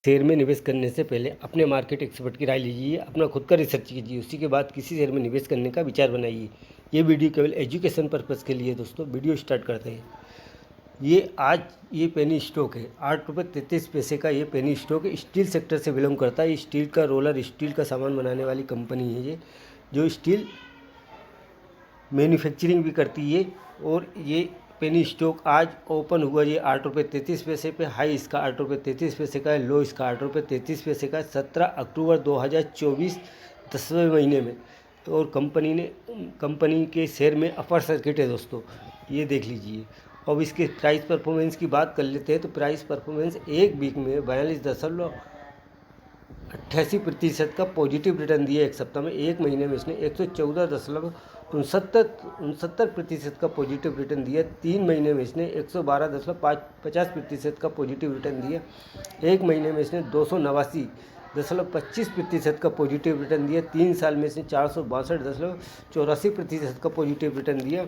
Share में निवेश करने से पहले अपने मार्केट एक्सपर्ट की राय लीजिए, अपना खुद का रिसर्च कीजिए, उसी के बाद किसी शेयर में निवेश करने का विचार बनाइए। ये वीडियो केवल एजुकेशन पर्पज़ के लिए दोस्तों। वीडियो स्टार्ट करते हैं। ये पेनी स्टॉक है, 8 रुपये 33 पैसे का ये पेनी स्टॉक है। स्टील सेक्टर से बिलोंग करता है। स्टील का रोलर, स्टील का सामान बनाने वाली कंपनी है ये, जो स्टील मैन्युफैक्चरिंग भी करती है। और ये पेनी स्टॉक आज ओपन हुआ ये 8 रुपये 33 पैसे पे। हाई इसका 8 रुपये 33 पैसे का है, लो इसका 8 रुपये 33 पैसे का है, 17 अक्टूबर 2024 10वें महीने में। और कंपनी के शेयर में अपर सर्किट है दोस्तों, ये देख लीजिए। अब इसके प्राइस परफॉर्मेंस की बात कर लेते हैं तो प्राइस परफॉर्मेंस एक वीक में 42.88% का पॉजिटिव रिटर्न दिया एक सप्ताह में। एक महीने में इसने 114.69% का पॉजिटिव रिटर्न दिया। 3 महीने में इसने 112.50% का पॉजिटिव रिटर्न दिया। एक महीने में इसने 289.25% का पॉजिटिव रिटर्न दिया। 3 साल में इसने 462.84% का पॉजिटिव रिटर्न दिया।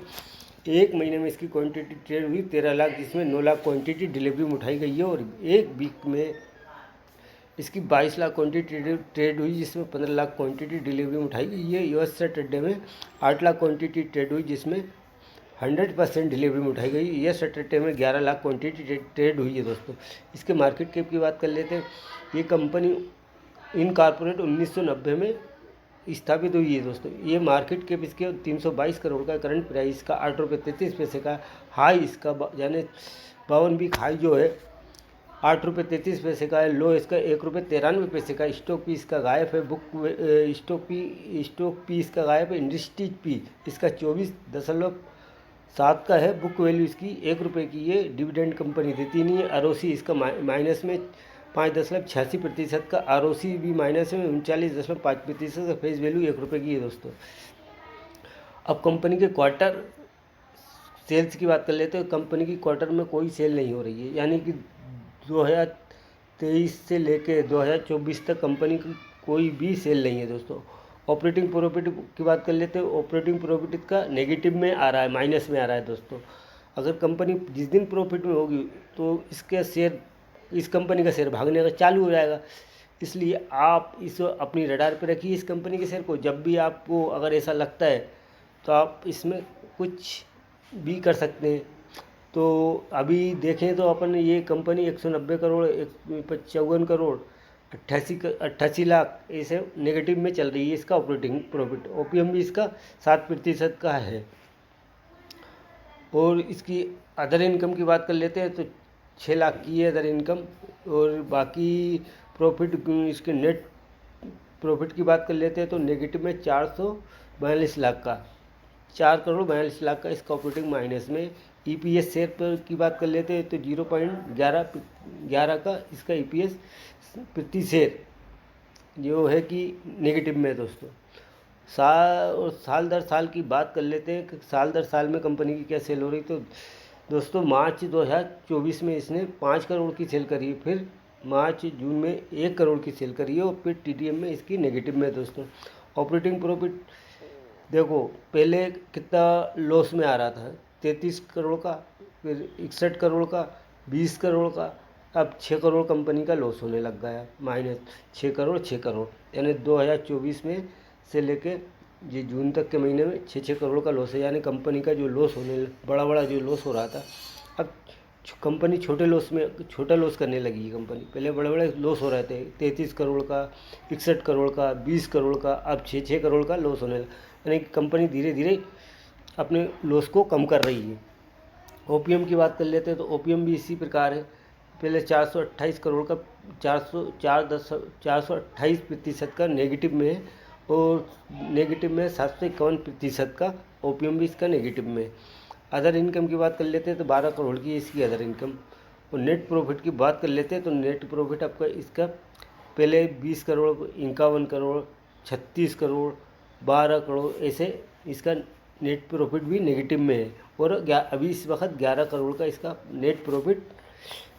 एक महीने में इसकी क्वांटिटी ट्रेड हुई 13 लाख, जिसमें 9 लाख क्वांटिटी डिलीवरी में उठाई गई है। और एक वीक में इसकी 22 लाख क्वांटिटी ट्रेड हुई, जिसमें 15 लाख क्वांटिटी डिलीवरी में उठाई गई है। यूएस सैटरडे में 8 लाख क्वांटिटी ट्रेड हुई, जिसमें 100% डिलीवरी में उठाई गई। ये सैटरडे में 11 लाख क्वांटिटी ट्रेड हुई है दोस्तों। इसके मार्केट कैप की बात कर लेते हैं। ये कंपनी इनकॉर्पोरेट 1990 में स्थापित हुई है दोस्तों। ये मार्केट कैप इसके 322 करोड़ का, करंट प्राइस का 8 रुपये 33 पैसे का। हाई इसका यानी 52 वीक हाई जो है 8 रुपये 33 पैसे का है। लो इसका 1 रुपये 93 पैसे का। स्टॉक पी इसका गायब है। स्टॉक पी इसका गायब है। इंडस्ट्रीज पी इसका 24.7 का है। बुक वैल्यू इसकी 1 रुपये की है। डिविडेंड कंपनी देती नहीं है। आरओसी इसका माइनस में 5.86% का। आरओसी भी माइनस में 39.5% का। फेस वैल्यू 1 रुपये की है दोस्तों। अब कंपनी के क्वार्टर सेल्स की बात कर लेते हैं। कंपनी की क्वार्टर में कोई सेल नहीं हो रही है, यानी कि 2023 से लेके 2024 तक कंपनी की कोई भी सेल नहीं है दोस्तों। ऑपरेटिंग प्रॉफिट की बात कर लेते हैं। ऑपरेटिंग प्रॉफिट का नेगेटिव में आ रहा है, माइनस में आ रहा है दोस्तों। अगर कंपनी जिस दिन प्रॉफिट में होगी तो इस कंपनी का शेयर भागने का चालू हो जाएगा। इसलिए आप इस अपनी रडार पर रखिए इस कंपनी के शेयर को। जब भी आपको अगर ऐसा लगता है तो आप इसमें कुछ भी कर सकते हैं। तो अभी देखें तो अपन ये कंपनी 190 करोड़ 54 करोड़ 88 लाख ऐसे नेगेटिव में चल रही है। इसका ऑपरेटिंग प्रॉफिट, ओपीएम भी इसका 7% का है। और इसकी अदर इनकम की बात कर लेते हैं तो 6 लाख की है अदर इनकम। और बाकी प्रॉफिट, इसके नेट प्रॉफिट की बात कर लेते हैं तो नेगेटिव में 442 लाख का, 4 करोड़ 42 लाख का इसका ऑपरेटिंग माइनस में। ईपीएस शेयर पर की बात कर लेते हैं तो 0.11 का इसका ईपीएस प्रति शेयर जो है कि नेगेटिव में है दोस्तों। साल दर साल की बात कर लेते हैं कि साल दर साल में कंपनी की क्या सेल हो रही। तो दोस्तों मार्च 2024 में इसने 5 करोड़ की सेल करी है, फिर मार्च जून में 1 करोड़ की सेल करी है, और फिर टीडीएम में इसकी नेगेटिव में है दोस्तों। ऑपरेटिंग प्रॉफिट देखो पहले कितना लॉस में आ रहा था, 33 करोड़ का, फिर 61 करोड़ का, 20 करोड़ का, अब 6 करोड़ कंपनी का लॉस होने लग गया। माइनस 6 करोड़ यानी 2024 में से लेके ये जून तक के महीने में 6 करोड़ का लॉस है। यानी कंपनी का जो लॉस बड़ा जो लॉस हो रहा था, अब कंपनी छोटा लॉस करने लगी है कंपनी। पहले बड़े लॉस हो रहे थे, 33 करोड़ का, 61 करोड़ का, 20 करोड़ का, अब 6 करोड़ का लॉस होने लगा। यानी कि कंपनी धीरे धीरे अपने लॉस को कम कर रही है। ओपीएम की बात कर लेते हैं तो ओपीएम भी इसी प्रकार है। पहले 428 करोड़ का 428% का नेगेटिव में है, और नेगेटिव में 751% का ओपीएम भी इसका नेगेटिव में है। अदर इनकम की बात कर लेते हैं तो 12 करोड़ की इसकी अदर इनकम। और नेट प्रॉफिट की बात कर लेते हैं तो नेट प्रॉफिट आपका इसका पहले 20 करोड़ 51 करोड़ 36 करोड़ 12 करोड़ ऐसे इसका नेट प्रॉफिट भी नेगेटिव में है। और अभी इस वक्त 11 करोड़ का इसका नेट प्रॉफिट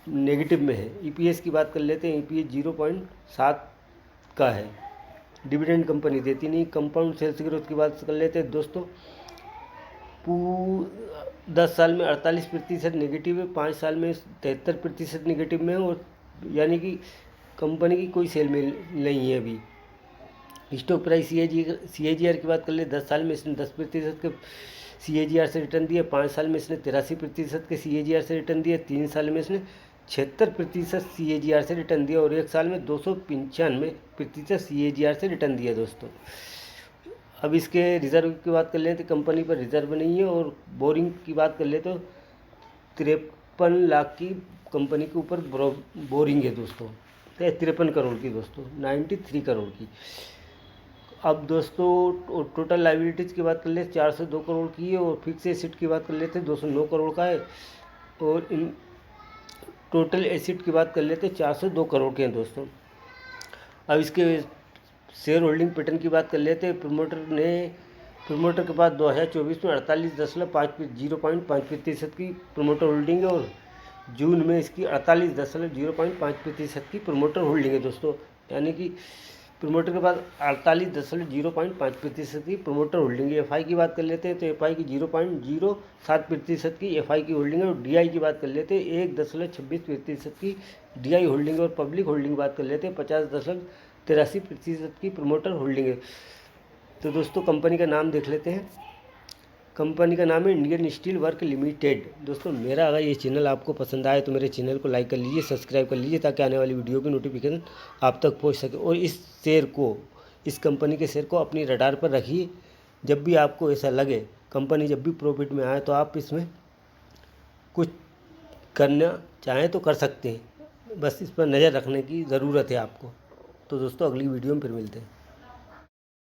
नेगेटिव में है। ईपीएस की बात कर लेते हैं। ईपीएस 0.7 का है। डिविडेंड कंपनी देती नहीं। कंपाउंड सेल्स ग्रोथ की बात कर लेते हैं दोस्तों। 10 साल में 48% नेगेटिव है, 5 साल में 73% नेगेटिव में है। और यानी कि कंपनी की कोई सेल में नहीं है अभी। स्टॉक प्राइस CAGR की बात कर ले, 10 साल में इसने 10% के CAGR से रिटर्न दिए, 5 साल में इसने 83% के CAGR से रिटर्न दिए, 3 साल में इसने 76% CAGR से रिटर्न दिया और 1 साल में 295% CAGR से रिटर्न दिया दोस्तों। अब इसके रिज़र्व की बात कर लें तो कंपनी पर रिज़र्व नहीं है, और बोरिंग की बात कर ले तो 53 लाख की कंपनी के ऊपर बोरिंग है दोस्तों, 53 करोड़ की दोस्तों, 93 करोड़ की। अब दोस्तों टोटल लाइबिलिटीज़ की बात कर ले 402 करोड़ की है, और फिक्स एसिड की बात कर लेते हैं 209 करोड़ का है, और इन टोटल एसिड की बात कर लेते 402 करोड़ के हैं दोस्तों। अब इसके शेयर होल्डिंग पैटर्न की बात कर लेते हैं। प्रमोटर के पास 2024 में 0.5% की प्रमोटर होल्डिंग है, और जून में इसकी 48.05% की प्रमोटर होल्डिंग है दोस्तों। यानी कि प्रमोटर के पास 48.05% की प्रमोटर होल्डिंग है। FI की बात कर लेते हैं तो FI की 0.07% की FI की होल्डिंग है, और DI की बात कर लेते हैं 1.26% की DI होल्डिंग है, और पब्लिक होल्डिंग बात कर लेते हैं 50.83% की प्रमोटर होल्डिंग है। तो दोस्तों कंपनी का नाम देख लेते हैं। कंपनी का नाम है इंडियन स्टील वर्क लिमिटेड। दोस्तों मेरा अगर ये चैनल आपको पसंद आए तो मेरे चैनल को लाइक कर लीजिए, सब्सक्राइब कर लीजिए, ताकि आने वाली वीडियो की नोटिफिकेशन आप तक पहुंच सके। और इस कंपनी के शेयर को अपनी रडार पर रखिए। जब भी आपको ऐसा लगे कंपनी जब भी प्रॉफिट में आए तो आप इसमें कुछ करना चाहें तो कर सकते हैं, बस इस पर नज़र रखने की ज़रूरत है आपको। तो दोस्तों अगली वीडियो में फिर मिलते हैं।